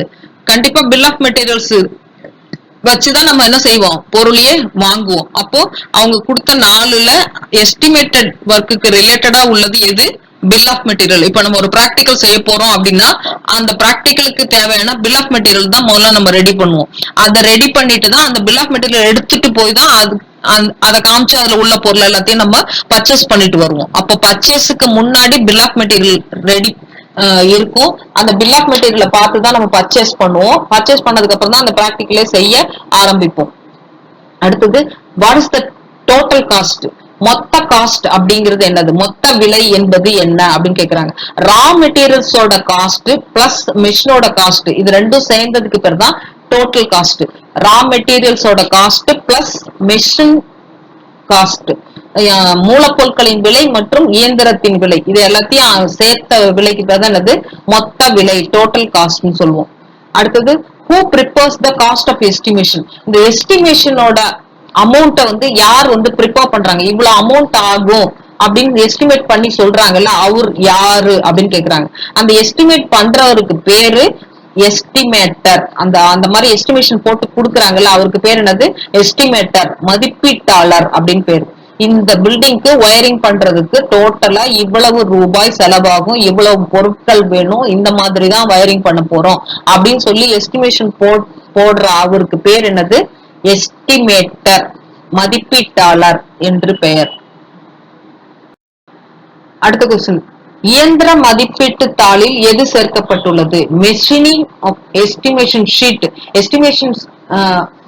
Speaker 1: கண்டிப்பா பில் ஆஃப் மெட்டீரியல்ஸ் வச்சுதான் நம்ம என்ன செய்வோம், பொருளையே வாங்குவோம். அப்போ அவங்க கொடுத்த 4ல எஸ்டிமேட்டட் ஒர்க்குக்கு ரிலேட்டடா உள்ளது எது? Bill of material. இப்ப நம்ம ஒரு பிராக்டிகல் செய்ய போறோம் அப்படின்னா அந்த பிராக்டிகலுக்கு தேவையான பில் ஆஃப் மெட்டீரியல் தான் முதல்ல நம்ம ரெடி பண்ணுவோம். அதை ரெடி பண்ணிட்டு தான் அந்த பில் ஆஃப் மெட்டீரியல் எடுத்துட்டு போய் தான் அதை காமிச்சு அதுல உள்ள பொருள் எல்லாத்தையும் நம்ம பர்ச்சேஸ் பண்ணிட்டு வருவோம். அப்போ பர்ச்சேஸுக்கு முன்னாடி பில் ஆஃப் மெட்டீரியல் ரெடி இருக்கும். அந்த பில் ஆஃப் மெட்டீரியலை பார்த்து தான் நம்ம பர்ச்சேஸ் பண்ணுவோம். பர்ச்சேஸ் பண்ணதுக்கு அப்புறம் தான் அந்த பிராக்டிகலே செய்ய ஆரம்பிப்போம். அடுத்தது, what is the total cost? மொத்த காஸ்ட் அப்படிங்கிறது என்னது, மொத்த விலை என்பது என்ன அப்படின்னு கேக்குறாங்க. ரா மெட்டீரியல்ஸோட காஸ்ட் பிளஸ் மெஷினோட காஸ்ட், இது ரெண்டும் சேர்ந்ததுக்கு பேர் தான் டோட்டல் காஸ்ட். ரா மெட்டீரியல்ஸோட காஸ்ட் பிளஸ் மெஷின் காஸ்ட், மூலப்பொருட்களின் விலை மற்றும் இயந்திரத்தின் விலை, இது எல்லாத்தையும் சேர்த்த விலைக்கு பேர் தான் என்னது, மொத்த விலை, டோட்டல் காஸ்ட் சொல்லுவோம். அடுத்தது, who prepares the cost of estimation? இந்த எஸ்டிமேஷனோட அமௌண்ட்டை வந்து யார் வந்து ப்ரிப்பேர் பண்றாங்க, இவ்வளவு அமௌண்ட் ஆகும் அப்படின்னு எஸ்டிமேட் பண்ணி சொல்றாங்கல்ல, அவர் யாரு அப்படின்னு கேக்குறாங்க. அந்த எஸ்டிமேட் பண்றவருக்கு பேரு எஸ்டிமேட்டர். அந்த மாதிரி எஸ்டிமேஷன் போட்டு கொடுக்குறாங்கல்ல, அவருக்கு பேர் என்னது, எஸ்டிமேட்டர், மதிப்பீட்டாளர் அப்படின்னு பேரு. இந்த பில்டிங்க்கு ஒயரிங் பண்றதுக்கு டோட்டலா இவ்வளவு ரூபாய் செலவாகும், இவ்வளவு பொருட்கள் வேணும், இந்த மாதிரி தான் ஒயரிங் பண்ண போறோம் அப்படின்னு சொல்லி எஸ்டிமேஷன் போடுற அவருக்கு பேர் என்னது, எஸ்டிமேட்டர், மதிப்பீட்டாளர் என்று பெயர். அடுத்த கொஸ்டின், இயந்திர மதிப்பீட்டு தாளில் எது சேர்க்கப்பட்டுள்ளது? Machining of estimation sheet. Estimation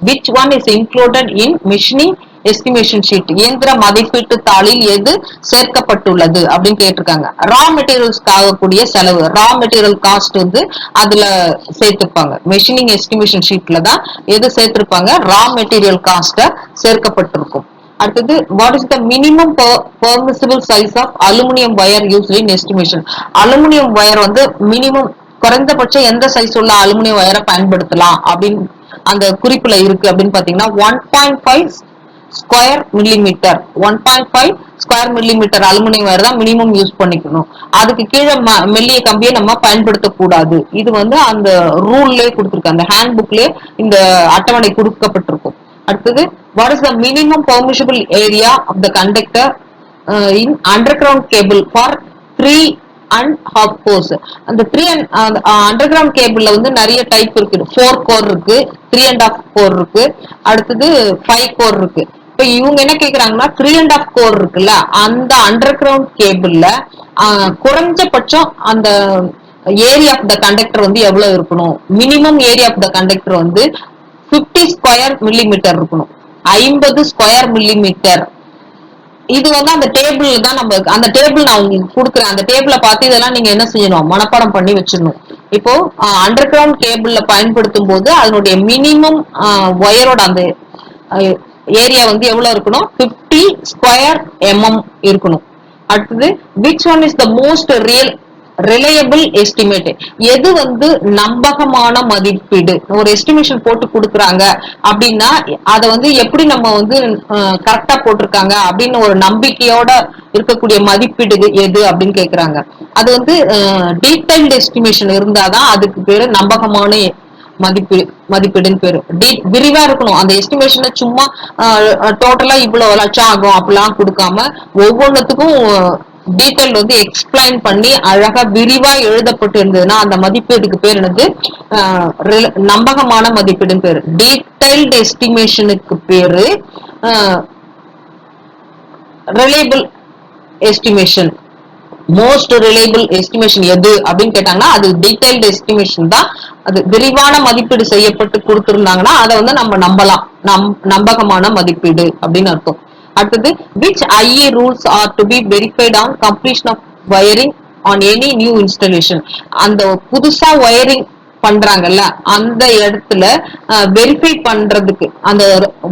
Speaker 1: which one is included in machining estimation sheet? இயந்திர மதிப்பீட்டு தாளில் எது சேர்க்கப்பட்டுள்ளது அப்படின்னு கேட்டிருக்காங்க. ரா மெட்டீரியல்ஸ்க்கு ஆகக்கூடிய செலவு, ரா மெட்டீரியல் காஸ்ட் வந்து அதுல சேர்த்திருப்பாங்க. மெஷினிங் எஸ்டிமேஷன் ஷீட்ல தான் எது சேர்த்திருப்பாங்க, ரா மெட்டீரியல் காஸ்ட சேர்க்கப்பட்டிருக்கும். அடுத்தது, what is the minimum permissible size of aluminium wire used in estimation? Aluminium wire வந்து மினிமம், குறைந்தபட்சம் எந்த சைஸ் உள்ள அலுமினியம் வயரை பயன்படுத்தலாம் அப்படின்னு அந்த குறிப்புல இருக்கு அப்படின்னு பாத்தீங்கன்னா 1.5 square millimetre. 1.5 square millimetre aluminium wire தான் மினிமம் யூஸ் பண்ணிக்கணும். அதுக்கு கீழே மெல்லிய கம்பியை நம்ம பயன்படுத்தக்கூடாது. இது வந்து அந்த ரூல்லே கொடுத்துருக்கு, அந்த ஹேண்ட் புக்லயே இந்த அட்டவணை கொடுக்கப்பட்டிருக்கும். அடுத்தது, what is the minimum permissible area of the conductor in underground cable for 3.5 cores. அந்த 3 அண்டர் கிரவுண்ட் கேபிள்ல வந்து நிறைய டைப் இருக்கு. 4 கோர் இருக்கு, 3.5 கோர் இருக்கு, அடுத்தது 5 கோர் இருக்கு. இப்ப இவங்க என்ன கேக்குறாங்கன்னா 3.5 கோர் இருக்குல்ல, அந்த அண்டர் கிரவுண்ட் கேபிள்ல குறைஞ்சபட்சம் அந்த ஏரியா ஆஃப் த கண்டக்டர் வந்து எவ்வளவு இருக்கணும்? Minimum area of the conductor வந்து 50 ஸ்கொயர் மில்லிமீட்டர் இருக்கணும். 50 ஸ்கொயர் மில்லிமீட்டர். இது வந்து அந்த டேபிள் தான், நம்ம அந்த டேபிள் நான் உங்களுக்கு கொடுக்குறேன். அந்த டேபிளை பார்த்து இதெல்லாம் நீங்க என்ன செய்யணும்? மனப்பாடம் பண்ணி வச்சிடணும். இப்போ அண்டர் கிரவுண்ட் கேபிள்ல பயன்படுத்தும் போது அதனுடைய மினிமம் ஒயரோட அந்த ஏரியா வந்து எவ்வளவு இருக்கணும்? 50 ஸ்கொயர் mm இருக்கணும். அடுத்தது, which one is the most reliable estimate? எது வந்து நம்பகமான மதிப்பீடு? ஒரு எஸ்டிமேஷன் போட்டு கொடுக்குறாங்க அப்படின்னா அதை வந்து எப்படி நம்ம வந்து கரெக்டா போட்டிருக்காங்க அப்படின்னு ஒரு நம்பிக்கையோட இருக்கக்கூடிய மதிப்பீடு எது அப்படின்னு கேக்குறாங்க. அது வந்து டீடைல்டு எஸ்டிமேஷன் இருந்தாதான் அதுக்கு பேரு நம்பகமான மதிப்பீடுன்னு பேரு. விரிவா இருக்கணும் அந்த எஸ்டிமேஷன். சும்மா டோட்டலா இவ்வளவு லட்சம் ஆகும் அப்படிலாம் கொடுக்காம ஒவ்வொன்றுத்துக்கும் டீடைல் வந்து எக்ஸ்பிளைன் பண்ணி அழகா விரிவா எழுதப்பட்டு இருந்ததுன்னா அந்த மதிப்பீடுக்கு பேர் என்னது? நம்பகமான மதிப்பீடுன்னு பேரு. டீடைல்டு எஸ்டிமேஷனுக்கு பேரு reliable estimation. Most reliable estimation எது அப்படின்னு கேட்டாங்கன்னா அது டீடைல்டு எஸ்டிமேஷன் தான். அது விரிவான மதிப்பீடு செய்யப்பட்டு கொடுத்திருந்தாங்கன்னா அதை வந்து நம்ம நம்பலாம். நம்பகமான மதிப்பீடு அப்படின்னு அர்த்தம். அடுத்தது, which IE rules are to be verified on completion of wiring on any new installation? அந்த புதுசா வயரிங் பண்றாங்கல்ல அந்த இடத்துல வெரிஃபை பண்றதுக்கு, அந்த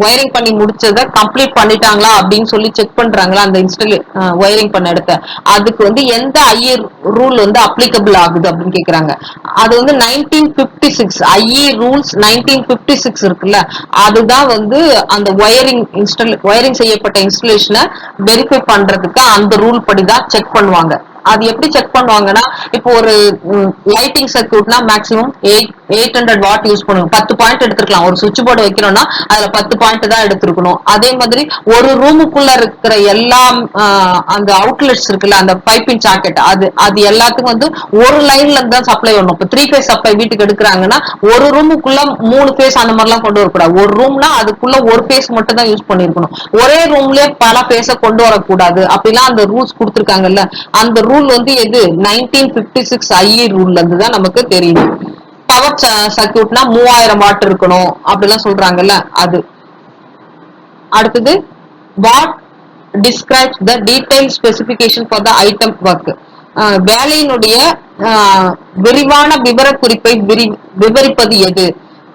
Speaker 1: வயரிங் பண்ணி முடிச்சதை கம்ப்ளீட் பண்ணிட்டாங்களா அப்படின்னு சொல்லி செக் பண்றாங்களா அந்த வயரிங் பண்ண இடத்த, அதுக்கு வந்து எந்த ஐஏ ரூல் வந்து அப்ளிகபிள் ஆகுது அப்படின்னு கேக்குறாங்க. அது வந்து 1956 ஐஏ ரூல்ஸ் 1956 இருக்குல்ல, அதுதான் வந்து அந்த வயரிங் செய்யப்பட்ட இன்ஸ்டாலேஷனை வெரிஃபை பண்றதுக்கு அந்த ரூல் படிதான் செக் பண்ணுவாங்க. அது எப்படி செக் பண்ணுவாங்கன்னா, இப்போ ஒரு லைட்டிங் சர்க்யூட்னா மேக்ஸிமம் 800 வாட் யூஸ் பண்ணுவோம். 10 பாயிண்ட் எடுத்துக்கலாம். ஒரு சுவிட்ச் போர்டு வைக்கிறோம்னா அதுல 10 பாயிண்ட் தான் எடுத்துருக்கணும். அதே மாதிரி ஒரு ரூமுக்குள்ள இருக்கிற எல்லா அந்த அவுட்லெட்ஸ் இருக்குல்ல, அந்த பைப்பிங் சாக்கெட், அது எல்லாத்துக்கும் வந்து ஒரு லைன்ல இருந்து தான் சப்ளை வரணும். இப்போ 3 ஃபேஸ் சப்ளை வீட்டுக்கு எடுக்கிறாங்கன்னா ஒரு ரூமுக்குள்ள 3 ஃபேஸ் அந்த மாதிரிலாம் கொண்டு வரக்கூடாது. ஒரு ரூம்னா அதுக்குள்ள ஒரு ஃபேஸ் மட்டும் தான் யூஸ் பண்ணிருக்கணும். ஒரே ரூம்லயே பல ஃபேஸ கொண்டு வரக்கூடாது. அப்படிலாம் அந்த ரூல்ஸ் கொடுத்துருக்காங்கல்ல, அந்த ரூல் வந்து எது? 1956 ஐஏ ரூல்ல இருந்து தான் நமக்கு தெரியுது. பவர் சர்க்யூட்னா 3000 வாட் இருக்கணும் அப்படிலாம் சொல்றாங்கல்ல அது. அடுத்தது, what describes the detail specification for the item work? வேலையினுடைய விரிவான விவரக்குறிப்பை விவரிப்பது எது?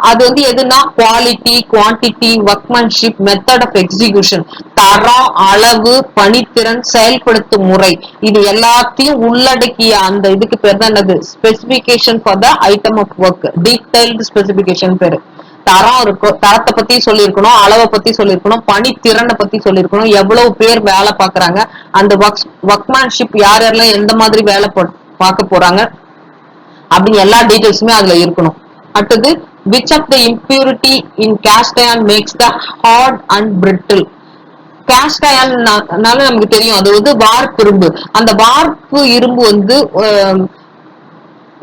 Speaker 1: அது வந்து எதுனா quality, quantity, workmanship, method of execution, தரம், அளவு, பணித்திறன், செயல்படுத்தும் முறை, இது எல்லாத்தையும் உள்ளடக்கிய அந்த இதுக்கு பேர் தான் என்னது? Specification for the item of work. Detailed specification பேரு. தரம் இருக்கும், தரத்தை பத்தி சொல்லியிருக்கணும், அளவை பத்தி சொல்லியிருக்கணும், பணித்திறனை பத்தி சொல்லியிருக்கணும், எவ்வளவு பேர் வேலை பாக்குறாங்க, அந்த ஒர்க்மேன்ஷிப் யார் யாரெல்லாம் எந்த மாதிரி வேலை பார்க்க போறாங்க அப்படின்னு எல்லா டீடைல்ஸுமே அதுல இருக்கணும். அடுத்தது, which of the impurity in cast iron makes the hard and brittle? cast iron நமக்கு தெரியும் அது வந்து வார்ப்பு இரும்பு. அந்த வார்ப்பு இரும்பு வந்து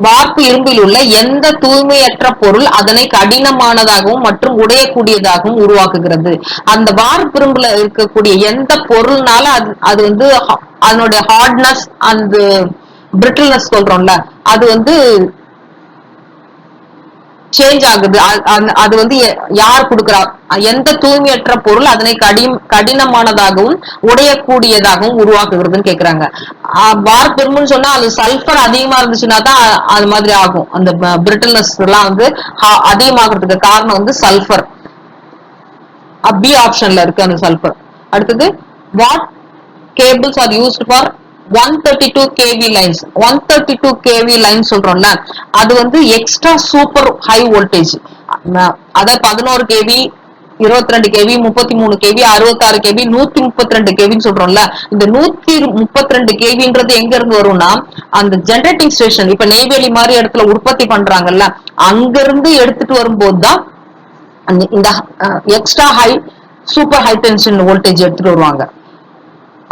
Speaker 1: வார்ப்பு இரும்பில் உள்ள எந்த தூய்மையற்ற பொருள் அதனை கடினமானதாகவும் மற்றும் உடையக்கூடியதாகவும் உருவாக்குகிறது? அந்த வார்ப்பு இரும்புல இருக்கக்கூடிய எந்த பொருள்னால அது வந்து அதனுடைய ஹார்ட்னஸ் அந்த பிரிட்டில்னஸ் சொல்றோம்ல, அது வந்து சேஞ்ச் ஆகுது. அது வந்து யார் கொடுக்கிறா? எந்த தூய்மையற்ற பொருள் அதனை கடினமானதாகவும் உடையக்கூடியதாகவும் உருவாக்குகிறதுன்னு கேக்குறாங்க. வார்ப்பிரும்புன்னு சொன்னா அது சல்பர் அதிகமா இருந்துச்சுன்னா தான் அது மாதிரி ஆகும். அந்த பிரிட்டில்னஸ் எல்லாம் வந்து அதிகமாகிறதுக்கு காரணம் வந்து சல்பர். பி ஆப்ஷன்ல இருக்கு அந்த சல்பர். அடுத்தது, what cables are used for 132 kV lines? 132 kV line சொல்றோம்ல, அது வந்து எக்ஸ்ட்ரா சூப்பர் ஹை வோல்டேஜ். அதாவது 11 kV 22 கேவி, 33 கேவி, 66 கேவி, 132 கேவின்னு சொல்றோம்ல. இந்த 132 கேவின்றது எங்க இருந்து வரும்னா, அந்த ஜெனரேட்டிங் ஸ்டேஷன், இப்ப நெய்வேலி மாதிரி இடத்துல உற்பத்தி பண்றாங்கல்ல, அங்க இருந்து எடுத்துட்டு வரும்போது தான் இந்த extra high, super high tension voltage எடுத்துட்டு வருவாங்க.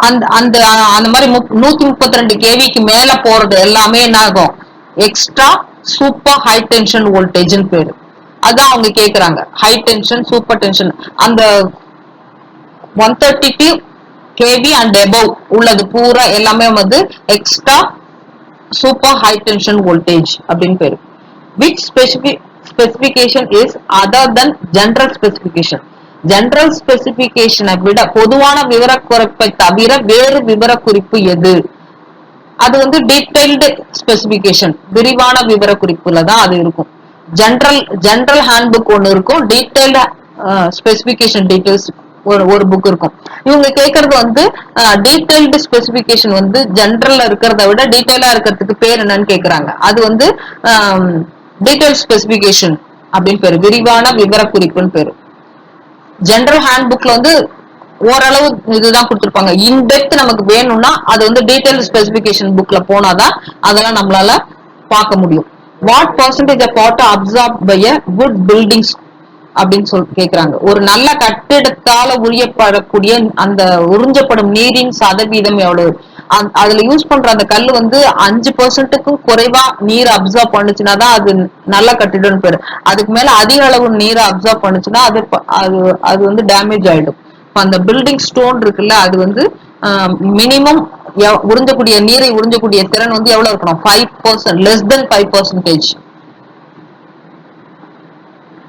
Speaker 1: அந்த அந்த அந்த மாதிரி 132 கேவிக்கு மேல போறது எல்லாமே என்ன ஆகும், எக்ஸ்ட்ரா சூப்பர் ஹை டென்ஷன் வோல்டேஜ்னு பேரு. அதான் அவங்க கேக்குறாங்க, ஹை டென்ஷன், சூப்பர் டென்ஷன். அந்த 132 கேவி அண்ட் above உள்ளது பூரா எல்லாமே வந்து extra super high tension voltage அப்படின்னு பேரு. which specification is other than general specification. General ஸ்பெசிபிகேஷனை விட, பொதுவான விவரக்குறிப்பை தவிர வேறு விவரக்குறிப்பு எது? அது வந்து டீடைல்டு ஸ்பெசிபிகேஷன், விரிவான விவரக்குறிப்புல தான் அது இருக்கும். ஜெனரல் ஹேண்ட்புக் ஒன்னு இருக்கும், டீடைல்டு ஸ்பெசிபிகேஷன் டீடைல்ஸ் ஒரு புக் இருக்கும். இவங்க கேக்குறது வந்து டீடைல்டு ஸ்பெசிபிகேஷன் வந்து ஜெனரல்ல இருக்கிறத விட டீடைலா இருக்கிறதுக்கு பேர் என்னன்னு கேக்குறாங்க. அது வந்து டீடைல் ஸ்பெசிபிகேஷன் அப்படின்னு பேரு, விரிவான விவரக்குறிப்புன்னு பேரு. ஜெனரல் ஹேண்ட்புக்ல வந்து ஓரளவு இதுதான் கொடுத்திருப்பாங்க. இன்டெப்த் நமக்கு வேணும்னா அது வந்து டீடைல் ஸ்பெசிபிகேஷன் புக்ல போனாதான் அதெல்லாம் நம்மளால பார்க்க முடியும். What percentage of water absorb by a good buildings அப்படின்னு கேக்குறாங்க. ஒரு நல்ல கட்டிடத்தால உரியப்படக்கூடிய அந்த உறிஞ்சப்படும் நீரின் சதவீதம் எவ்வளவு? அதுல யூஸ் பண்ற அந்த கல்லு வந்து 5%க்கும் குறைவா நீர் அப்சார்ப் பண்ணுச்சுன்னா தான் அது நல்ல கட்டிடம் பேரு. அதுக்கு மேல அதிக அளவு நீரை அப்சார்ப் பண்ணுச்சுன்னா அது வந்து டேமேஜ் ஆயிடும். அந்த பில்டிங் ஸ்டோன் இருக்குல்ல, அது வந்து மினிமம் உறிஞ்சக்கூடிய நீரை உறிஞ்சக்கூடிய திறன் வந்து எவ்வளவு இருக்கணும், 5%, less than 5%.